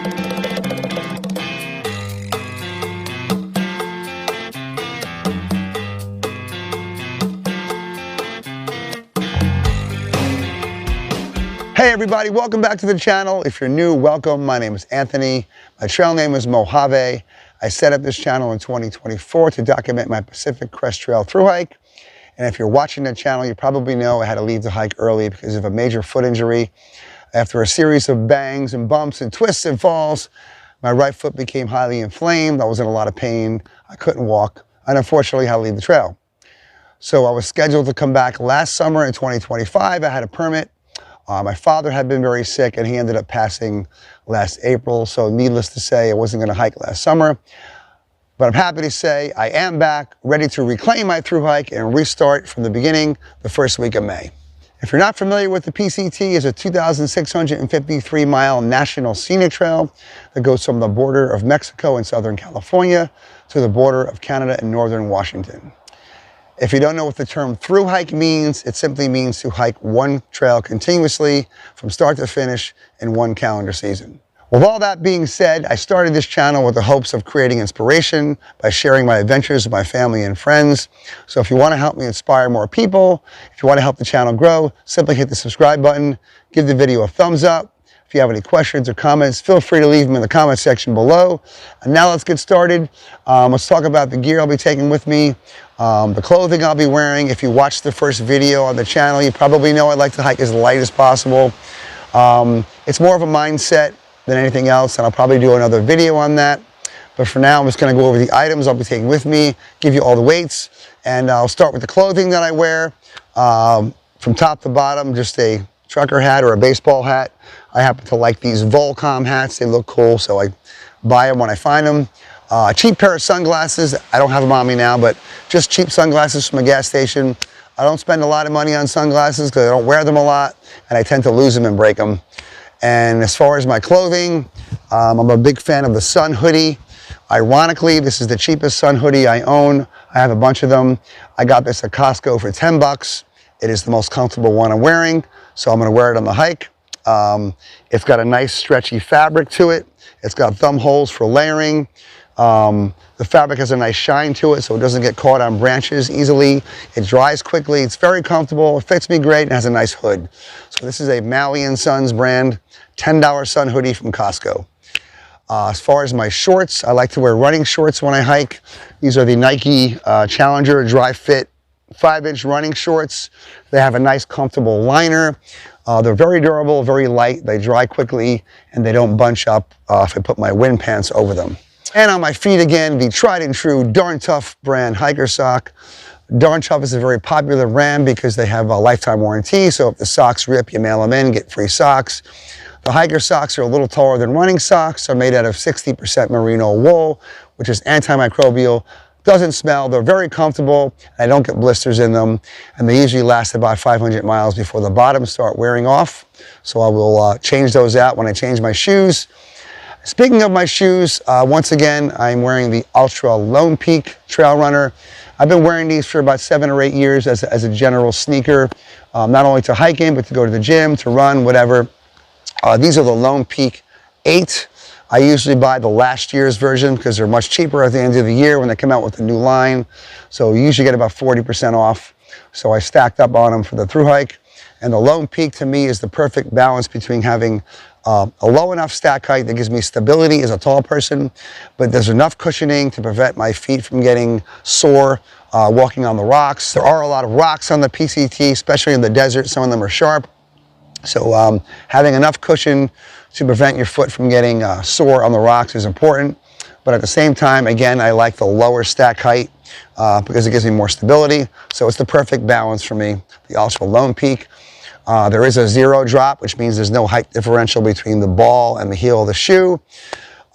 Hey everybody, welcome back to the channel. If you're new, welcome. My name is Anthony. My trail name is Mojave. I set up this channel in 2024 to document my Pacific Crest Trail thru hike. And if you're watching the channel, you probably know I had to leave the hike early because of a major foot injury. After a series of bangs and bumps and twists and falls, my right foot became highly inflamed. I was in a lot of pain. I couldn't walk, and unfortunately, I had to leave the trail. So I was scheduled to come back last summer in 2025. I had a permit. My father had been very sick and he ended up passing last April. So needless to say, I wasn't going to hike last summer. But I'm happy to say I am back, ready to reclaim my thru hike and restart from the beginning the first week of May. If you're not familiar with the PCT, it's a 2,653-mile national scenic trail that goes from the border of Mexico and Southern California to the border of Canada and Northern Washington. If you don't know what the term thru hike means, it simply means to hike one trail continuously from start to finish in one calendar season. With all that being said, I started this channel with the hopes of creating inspiration by sharing my adventures with my family and friends. So if you want to help me inspire more people, if you want to help the channel grow, simply hit the subscribe button, give the video a thumbs up. If you have any questions or comments, feel free to leave them in the comment section below. And now let's get started. Let's talk about the gear I'll be taking with me, the clothing I'll be wearing. If you watched the first video on the channel, you probably know I like to hike as light as possible. It's more of a mindset than anything else, and I'll probably do another video on that. But for now, I'm just going to go over the items I'll be taking with me, give you all the weights, and I'll start with the clothing that I wear. From top to bottom, just a trucker hat or a baseball hat. I happen to like these Volcom hats. They look cool, so I buy them when I find them. A cheap pair of sunglasses. I don't have them on me now, but just cheap sunglasses from a gas station. I don't spend a lot of money on sunglasses because I don't wear them a lot, and I tend to lose them and break them. And as far as my clothing, I'm a big fan of the sun hoodie. Ironically, this is the cheapest sun hoodie I own. I have a bunch of them. I got this at Costco for 10 bucks. It is the most comfortable one I'm wearing, so I'm going to wear it on the hike. It's got a nice stretchy fabric to it. It's got thumb holes for layering. The fabric has a nice shine to it, so it doesn't get caught on branches easily. It dries quickly. It's very comfortable. It fits me great and has a nice hood. So this is a Maui & Sons brand, $10 sun hoodie from Costco. As far as my shorts, I like to wear running shorts when I hike. These are the Nike Challenger Dry Fit 5-inch running shorts. They have a nice comfortable liner. They're very durable, very light. They dry quickly and they don't bunch up if I put my wind pants over them. And on my feet again, the tried and true Darn Tough brand hiker sock. Darn Tough is a very popular brand because they have a lifetime warranty. So if the socks rip, you mail them in, get free socks. The hiker socks are a little taller than running socks. They're made out of 60% merino wool, which is antimicrobial. Doesn't smell, they're very comfortable, and I don't get blisters in them, and they usually last about 500 miles before the bottoms start wearing off. So I will change those out when I change my shoes. Speaking of my shoes, once again, I'm wearing the Ultra Lone Peak Trail Runner. I've been wearing these for about 7 or 8 years as a general sneaker, not only to hike in, but to go to the gym, to run, whatever. These are the Lone Peak 8. I usually buy the last year's version because they're much cheaper at the end of the year when they come out with a new line. So you usually get about 40% off. So I stacked up on them for the thru hike. And the Lone Peak to me is the perfect balance between having a low enough stack height that gives me stability as a tall person, but there's enough cushioning to prevent my feet from getting sore walking on the rocks. There are a lot of rocks on the PCT, especially in the desert. Some of them are sharp. So having enough cushion to prevent your foot from getting sore on the rocks is important. But at the same time, again, I like the lower stack height because it gives me more stability. So it's the perfect balance for me, the Ultra Lone Peak. There is a 0 drop, which means there's no height differential between the ball and the heel of the shoe.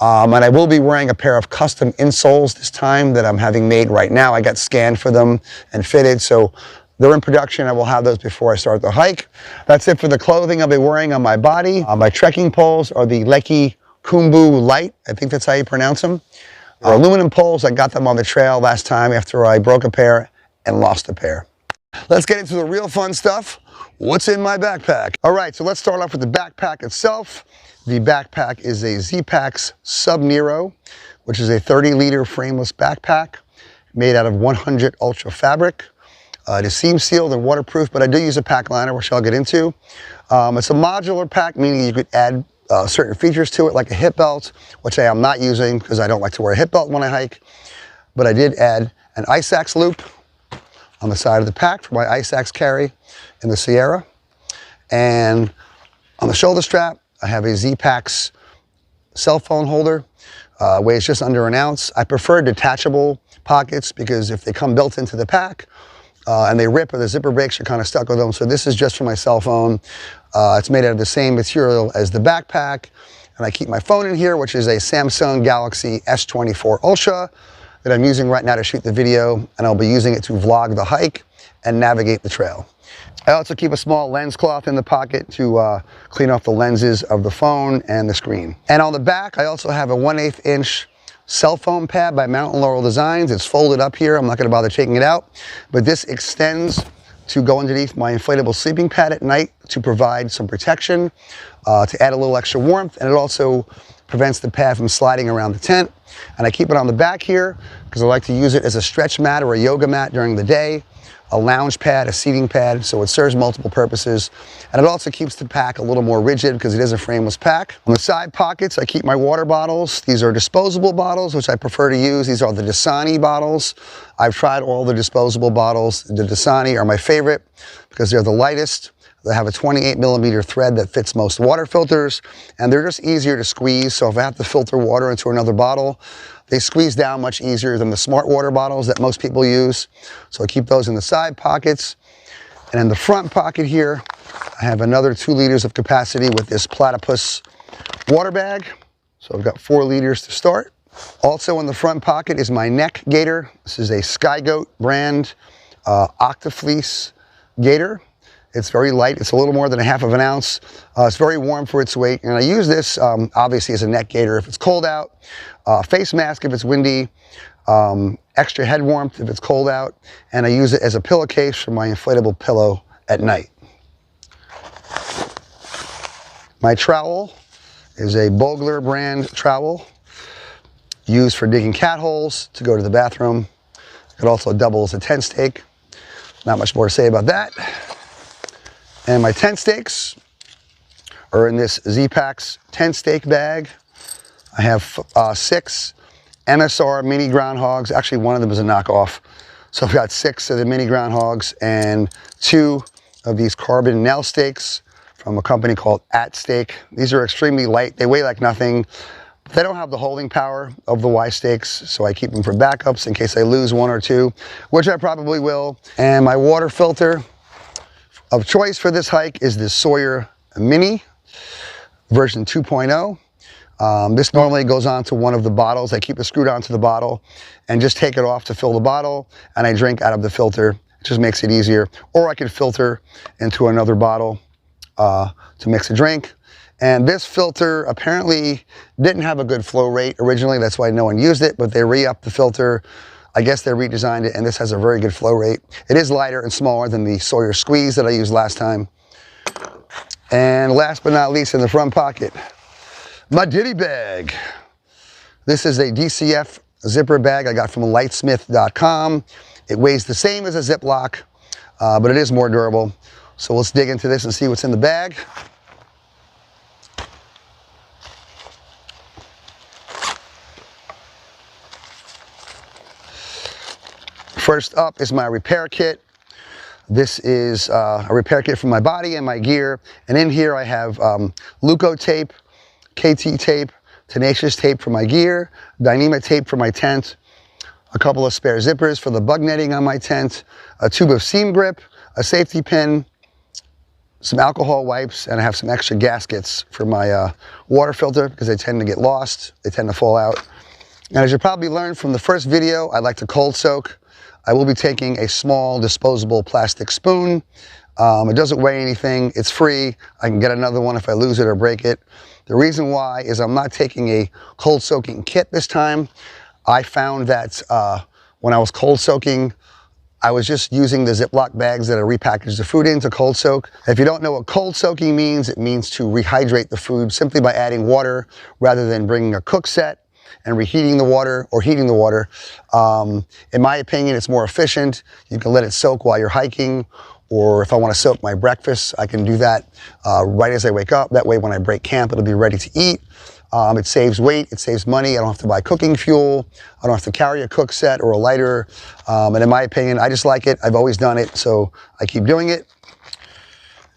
And I will be wearing a pair of custom insoles this time that I'm having made right now. I got scanned for them and fitted, so they're in production. I will have those before I start the hike. That's it for the clothing I'll be wearing on my body. My trekking poles are the Leki Kumbu Light. I think that's how you pronounce them. Aluminum poles. I got them on the trail last time after I broke a pair and lost a pair. Let's get into the real fun stuff. What's in my backpack? All right, so let's start off with the backpack itself. The backpack is a Z-Packs Sub Nero, which is a 30-liter frameless backpack made out of 100 Ultra fabric. It is seam sealed and waterproof, but I do use a pack liner, which I'll get into. It's a modular pack, meaning you could add certain features to it, like a hip belt, which I am not using because I don't like to wear a hip belt when I hike. But I did add an ice axe loop on the side of the pack for my ice axe carry in the Sierra. And on the shoulder strap, I have a Z-Packs cell phone holder. Weighs just under an ounce. I prefer detachable pockets because if they come built into the pack and they rip or the zipper breaks, you're kind of stuck with them. So this is just for my cell phone. It's made out of the same material as the backpack. And I keep my phone in here, which is a Samsung Galaxy S24 Ultra that I'm using right now to shoot the video. And I'll be using it to vlog the hike and navigate the trail. I also keep a small lens cloth in the pocket to clean off the lenses of the phone and the screen. And on the back, I also have a 1/8 inch cell phone pad by Mountain Laurel Designs. It's folded up here. I'm not going to bother taking it out, but this extends to go underneath my inflatable sleeping pad at night to provide some protection, to add a little extra warmth, and it also prevents the pad from sliding around the tent. And I keep it on the back here because I like to use it as a stretch mat or a yoga mat during the day, a lounge pad, a seating pad, so it serves multiple purposes. And it also keeps the pack a little more rigid because it is a frameless pack. On the side pockets, I keep my water bottles. These are disposable bottles, which I prefer to use. These are the Dasani bottles. I've tried all the disposable bottles. The Dasani are my favorite because they're the lightest. They have a 28mm thread that fits most water filters, and they're just easier to squeeze. So if I have to filter water into another bottle, they squeeze down much easier than the smart water bottles that most people use. So I keep those in the side pockets. And in the front pocket here, I have another 2 liters of capacity with this Platypus water bag. So I've got 4 liters to start. Also in the front pocket is my neck gaiter. This is a Sky Goat brand Octafleece gaiter. It's very light. It's a little more than 1/2 ounce. It's very warm for its weight. And I use this obviously as a neck gaiter if it's cold out, face mask if it's windy, extra head warmth if it's cold out, and I use it as a pillowcase for my inflatable pillow at night. My trowel is a Bogler brand trowel used for digging cat holes to go to the bathroom. It also doubles as a tent stake. Not much more to say about that. And my tent stakes are in this Z-Packs tent stake bag. I have 6 MSR mini groundhogs. Actually, one of them is a knockoff. So I've got 6 of the mini groundhogs and 2 of these carbon nail stakes from a company called At Stake. These are extremely light. They weigh like nothing. But they don't have the holding power of the Y stakes, so I keep them for backups in case I lose 1 or 2, which I probably will. And my water filter of choice for this hike is the Sawyer Mini version 2.0. This normally goes onto one of the bottles. I keep it screwed onto the bottle and just take it off to fill the bottle, and I drink out of the filter. It just makes it easier. Or I could filter into another bottle to mix a drink. And this filter apparently didn't have a good flow rate originally. That's why no one used it, but they re-upped the filter. I guess they redesigned it, and this has a very good flow rate. It is lighter and smaller than the Sawyer Squeeze that I used last time. And last but not least, in the front pocket, my Ditty bag. This is a DCF zipper bag I got from lightsmith.com. It weighs the same as a Ziploc, but it is more durable. So let's dig into this and see what's in the bag. First up is my repair kit. This is a repair kit for my body and my gear. And in here I have Leuco tape, KT tape, Tenacious tape for my gear, Dyneema tape for my tent, a couple of spare zippers for the bug netting on my tent, a tube of seam grip, a safety pin, some alcohol wipes, and I have some extra gaskets for my water filter because they tend to get lost. They tend to fall out. And as you probably learned from the first video, I like to cold soak. I will be taking a small disposable plastic spoon. It doesn't weigh anything. It's free. I can get another one if I lose it or break it. The reason why is I'm not taking a cold soaking kit this time. I found that when I was cold soaking I was just using the Ziploc bags that I repackaged the food in to cold soak. If you don't know what cold soaking means, it means to rehydrate the food simply by adding water rather than bringing a cook set and reheating the water or heating the water. In my opinion, it's more efficient. You can let it soak while you're hiking, or if I want to soak my breakfast, I can do that right as I wake up. That way when I break camp, it'll be ready to eat. It saves weight, it saves money. I don't have to buy cooking fuel. I don't have to carry a cook set or a lighter. And in my opinion, I just like it. I've always done it, so I keep doing it.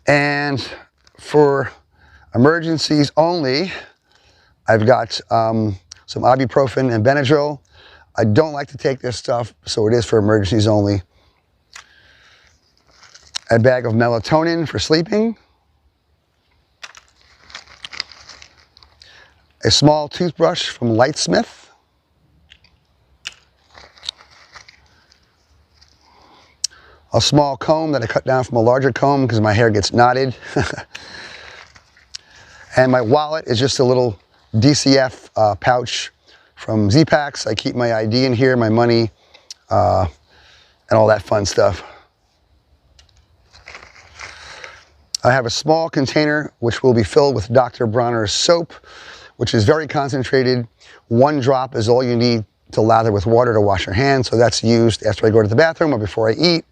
And for emergencies only, I've got some ibuprofen and Benadryl. I don't like to take this stuff, so it is for emergencies only. A bag of melatonin for sleeping. A small toothbrush from Lightsmith. A small comb that I cut down from a larger comb because my hair gets knotted. And my wallet is just a little DCF pouch from Z-Packs. I keep my ID in here, my money, and all that fun stuff. I have a small container which will be filled with Dr. Bronner's soap, which is very concentrated. 1 drop is all you need to lather with water to wash your hands. So that's used after I go to the bathroom or before I eat.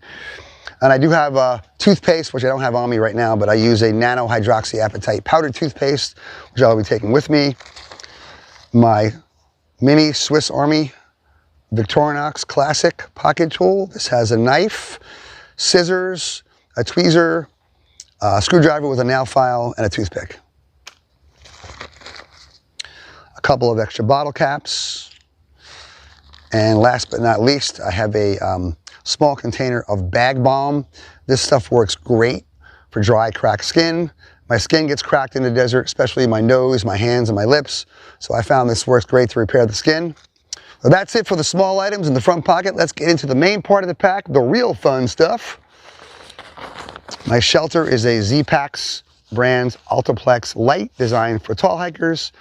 And I do have a toothpaste, which I don't have on me right now, but I use a nano hydroxyapatite powdered toothpaste, which I'll be taking with me. My mini Swiss Army Victorinox Classic pocket tool. This has a knife, scissors, a tweezer, a screwdriver with a nail file, and a toothpick. A couple of extra bottle caps. And last but not least, I have a small container of bag balm. This stuff works great for dry, cracked skin. My skin gets cracked in the desert, especially my nose, my hands, and my lips. So I found this works great to repair the skin. So that's it for the small items in the front pocket. Let's get into the main part of the pack, the real fun stuff. My shelter is a Z-Packs brand Ultralight Light designed for tall hikers.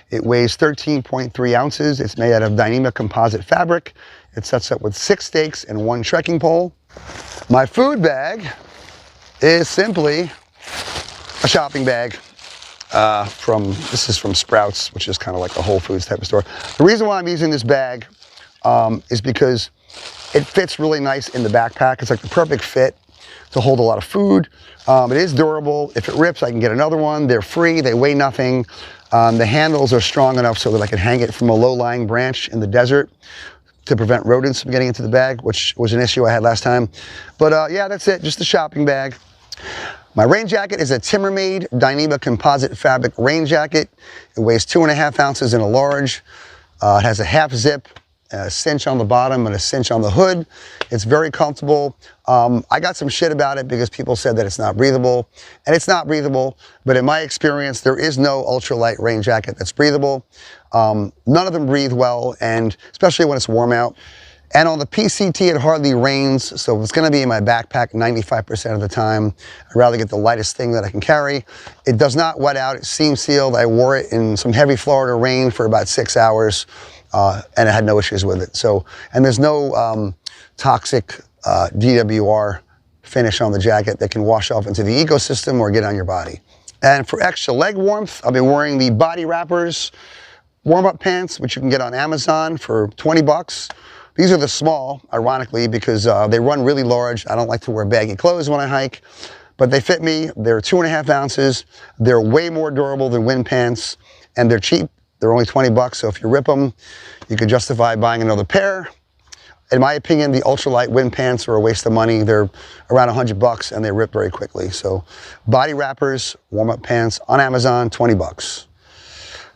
It weighs 13.3 ounces. It's made out of Dyneema composite fabric. It sets up with 6 stakes and 1 trekking pole. My food bag is simply a shopping bag this is from Sprouts, which is kind of like a Whole Foods type of store. The reason why I'm using this bag is because it fits really nice in the backpack. It's like the perfect fit to hold a lot of food. It is durable. If it rips, I can get another one. They're free, they weigh nothing. The handles are strong enough so that I can hang it from a low-lying branch in the desert to prevent rodents from getting into the bag, which was an issue I had last time. But yeah, that's it, just a shopping bag. My rain jacket is a Timber-Made Dyneema composite fabric rain jacket. It weighs 2.5 ounces in a large. It has a half zip, a cinch on the bottom and a cinch on the hood. It's very comfortable. I got some shit about it because people said that it's not breathable, and it's not breathable, but in my experience, there is no ultralight rain jacket that's breathable. None of them breathe well, and especially when it's warm out. And on the PCT, it hardly rains, so it's gonna be in my backpack 95% of the time. I'd rather get the lightest thing that I can carry. It does not wet out, it's seam sealed. I wore it in some heavy Florida rain for about 6 hours, and I had no issues with it. So, and there's no toxic DWR finish on the jacket that can wash off into the ecosystem or get on your body. And for extra leg warmth, I've been wearing the Body Wrappers warm-up pants, which you can get on Amazon for 20 bucks. These are the small, ironically, because they run really large. I don't like to wear baggy clothes when I hike, but they fit me. They're 2.5 ounces. They're way more durable than wind pants, and they're cheap. They're only 20 bucks, so if you rip them, you could justify buying another pair. In my opinion, the ultralight wind pants are a waste of money. They're around 100 bucks, and they rip very quickly. So Body Wrappers, warm-up pants on Amazon, 20 bucks.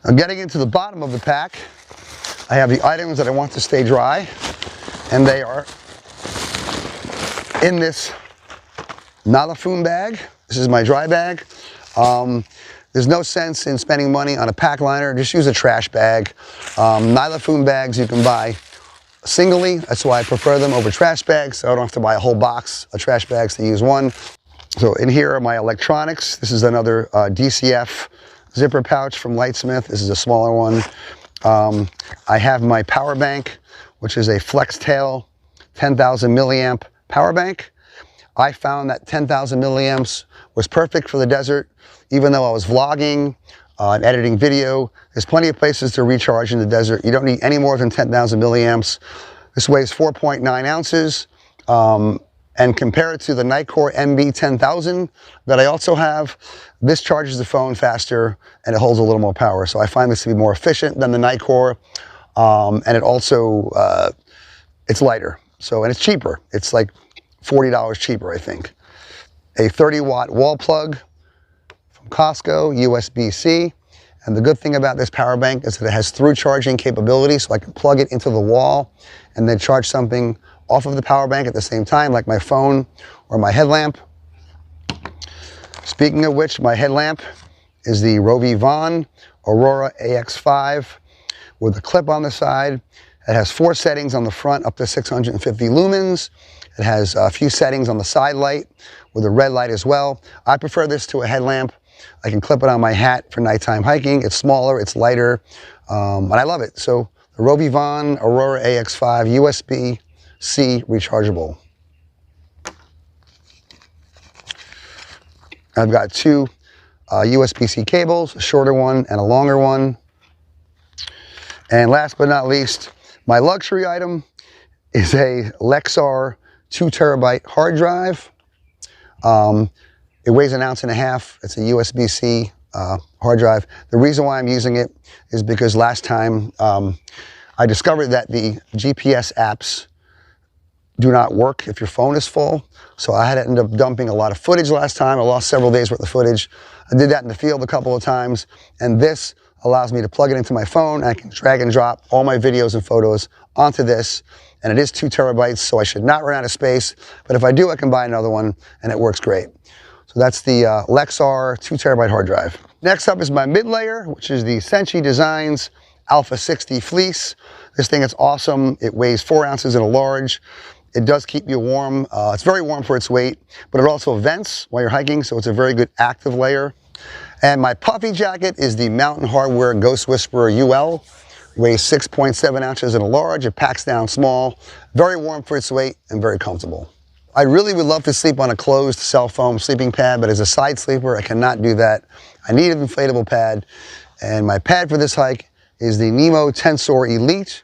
Now getting into the bottom of the pack, I have the items that I want to stay dry, and they are in this Nalafoon bag. This is my dry bag. There's no sense in spending money on a pack liner. Just use a trash bag. Nalafoon bags you can buy singly. That's why I prefer them over trash bags. So I don't have to buy a whole box of trash bags to use one. So in here are my electronics. This is another DCF zipper pouch from Lightsmith. This is a smaller one. I have my power bank, which is a Flex Tail 10,000 milliamp power bank. I found that 10,000 milliamps was perfect for the desert, even though I was vlogging and editing video. There's plenty of places to recharge in the desert. You don't need any more than 10,000 milliamps. This weighs 4.9 ounces. And compare it to the Nitecore MB10000 that I also have, this charges the phone faster and it holds a little more power. So I find this to be more efficient than the Nitecore, and it also, it's lighter. So, and it's cheaper. It's like $40 cheaper, I think. A 30-watt wall plug from Costco, USB-C. And the good thing about this power bank is that it has through charging capability, so I can plug it into the wall and then charge something off of the power bank at the same time, like my phone or my headlamp. Speaking of which, my headlamp is the Rovi Von Aurora AX5 with a clip on the side. It has 4 settings on the front, up to 650 lumens. It has a few settings on the side light with a red light as well. I prefer this to a headlamp. I can clip it on my hat for nighttime hiking. It's smaller, it's lighter, and I love it. So the Rovi Von Aurora AX5 USB-C rechargeable. I've got 2 USB-C cables, a shorter one and a longer one. And last but not least, my luxury item is a Lexar 2 terabyte hard drive. It weighs 1.5 ounces. It's a USB-C hard drive. The reason why I'm using it is because last time I discovered that the GPS apps do not work if your phone is full. So I had to end up dumping a lot of footage last time. I lost several days worth of footage. I did that in the field a couple of times. And this allows me to plug it into my phone. I can drag and drop all my videos and photos onto this. And it is 2 terabytes, so I should not run out of space. But if I do, I can buy another one, and it works great. So that's the Lexar 2 terabyte hard drive. Next up is my mid layer, which is the Senchi Designs Alpha 60 fleece. This thing is awesome. It weighs 4 ounces in a large. It does keep you warm. It's very warm for its weight, but it also vents while you're hiking, so it's a very good active layer. And my puffy jacket is the Mountain Hardwear Ghost Whisperer UL. Weighs 6.7 ounces in a large. It packs down small. Very warm for its weight and very comfortable. I really would love to sleep on a closed cell foam sleeping pad, but as a side sleeper, I cannot do that. I need an inflatable pad, and my pad for this hike is the Nemo Tensor Elite.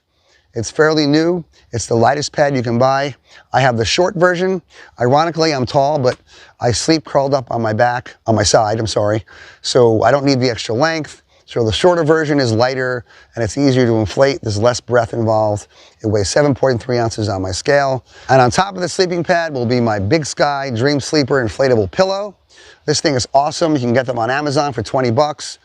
It's fairly new. It's the lightest pad you can buy. I have the short version. Ironically, I'm tall, but I sleep curled up on my back, on my side, I'm sorry. So I don't need the extra length. So the shorter version is lighter and it's easier to inflate. There's less breath involved. It weighs 7.3 ounces on my scale. And on top of the sleeping pad will be my Big Sky Dream Sleeper inflatable pillow. This thing is awesome. You can get them on Amazon for 20 bucks.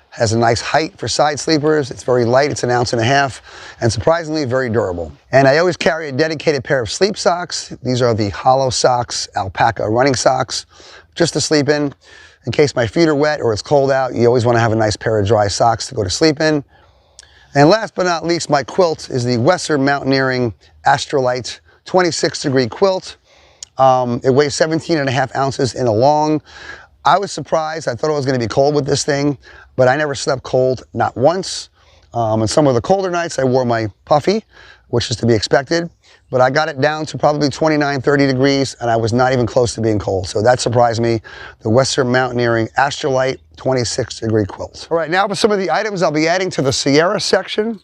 Has a nice height for side sleepers. It's very light. It's 1.5 ounces and surprisingly very durable. And I always carry a dedicated pair of sleep socks. These are the Hollow Socks Alpaca running socks, just to sleep in case my feet are wet or it's cold out. You always want to have a nice pair of dry socks to go to sleep in. And last but not least, my quilt is the Western Mountaineering Ultralight 26-degree quilt. It weighs 17.5 ounces in a long. I was surprised. I thought it was going to be cold with this thing, but I never slept cold, not once. And some of the colder nights, I wore my puffy, which is to be expected. But I got it down to probably 29, 30 degrees, and I was not even close to being cold. So that surprised me. The Western Mountaineering Ultralight 26-degree quilt. All right, now for some of the items I'll be adding to the Sierra section.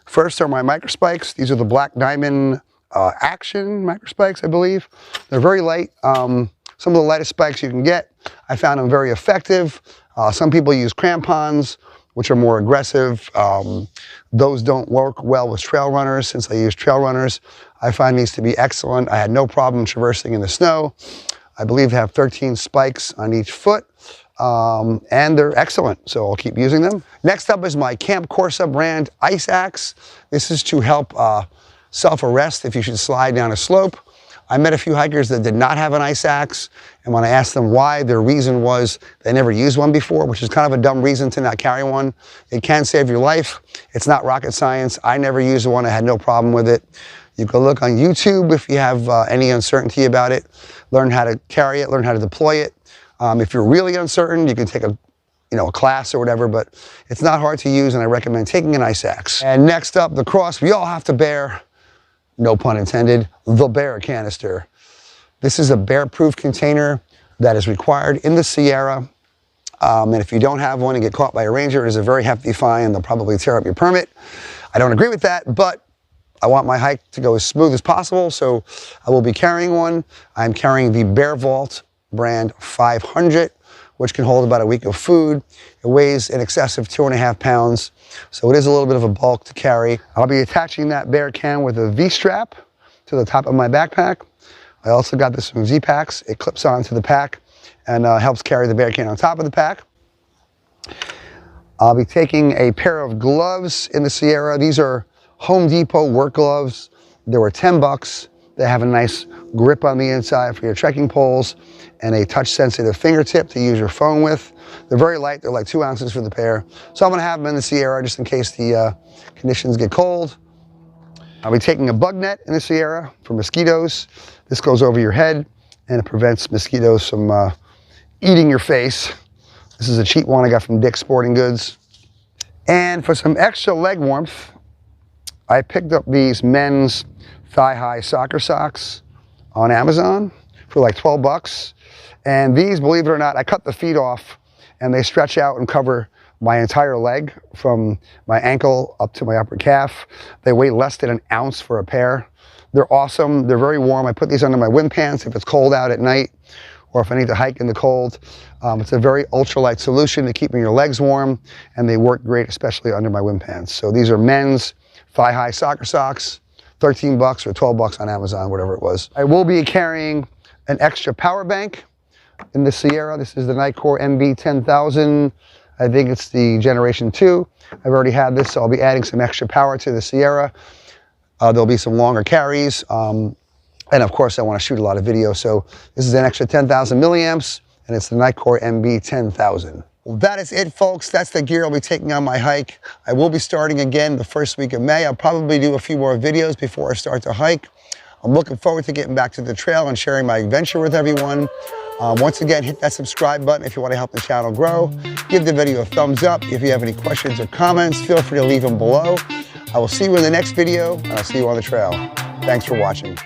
First are my microspikes. These are the Black Diamond Action microspikes, I believe. They're very light. Some of the lightest spikes you can get. I found them very effective. Some people use crampons, which are more aggressive. Those don't work well with trail runners. Since I use trail runners, I find these to be excellent. I had no problem traversing in the snow. I believe they have 13 spikes on each foot, and they're excellent, so I'll keep using them. Next up is my Camp Corsa brand Ice Axe. This is to help self-arrest if you should slide down a slope. I met a few hikers that did not have an ice axe, and when I asked them why, their reason was they never used one before, which is kind of a dumb reason to not carry one. It can save your life. It's not rocket science. I never used one. I had no problem with it. You can look on YouTube if you have any uncertainty about it. Learn how to carry it, learn how to deploy it. If you're really uncertain, you can take a class or whatever, but it's not hard to use, and I recommend taking an ice axe. And next up, the cross we all have to bear. no pun intended, the bear canister. This is a bear-proof container that is required in the Sierra. And if you don't have one and get caught by a ranger, it is a very hefty fine and they'll probably tear up your permit. I don't agree with that, but I want my hike to go as smooth as possible, so I will be carrying one. I'm carrying the Bear Vault brand 500, which can hold about a week of food. It weighs in excess of 2.5 pounds, so it is a little bit of a bulk to carry. I'll be attaching that bear can with a V-strap to the top of my backpack. I also got this from Z-Packs. It clips onto the pack and helps carry the bear can on top of the pack. I'll be taking a pair of gloves in the Sierra. These are Home Depot work gloves. They were $10. They have a nice grip on the inside for your trekking poles and a touch-sensitive fingertip to use your phone with. They're very light. They're like 2 ounces for the pair. So I'm going to have them in the Sierra just in case the conditions get cold. I'll be taking a bug net in the Sierra for mosquitoes. This goes over your head and it prevents mosquitoes from eating your face. This is a cheap one I got from Dick's Sporting Goods. And for some extra leg warmth, I picked up these men's thigh-high soccer socks on Amazon for like $12. And these, believe it or not, I cut the feet off and they stretch out and cover my entire leg from my ankle up to my upper calf. They weigh less than an ounce for a pair. They're awesome. They're very warm. I put these under my wind pants if it's cold out at night or if I need to hike in the cold. It's a very ultralight solution to keeping your legs warm, and they work great, especially under my wind pants. So these are men's thigh-high soccer socks, $13 or $12 on Amazon, whatever it was. I will be carrying an extra power bank in the Sierra. This is the Nitecore MB10000. I think it's the Generation 2. I've already had this, so I'll be adding some extra power to the Sierra. There'll be some longer carries. And of course, I want to shoot a lot of video. So this is an extra 10,000 milliamps, and it's the Nitecore MB10000. Well, that is it, folks. That's the gear I'll be taking on my hike. I will be starting again the first week of May. I'll probably do a few more videos before I start to hike. I'm looking forward to getting back to the trail and sharing my adventure with everyone. Once again, hit that subscribe button if you want to help the channel grow. Give the video a thumbs up. If you have any questions or comments, feel free to leave them below. I will see you in the next video, and I'll see you on the trail. Thanks for watching.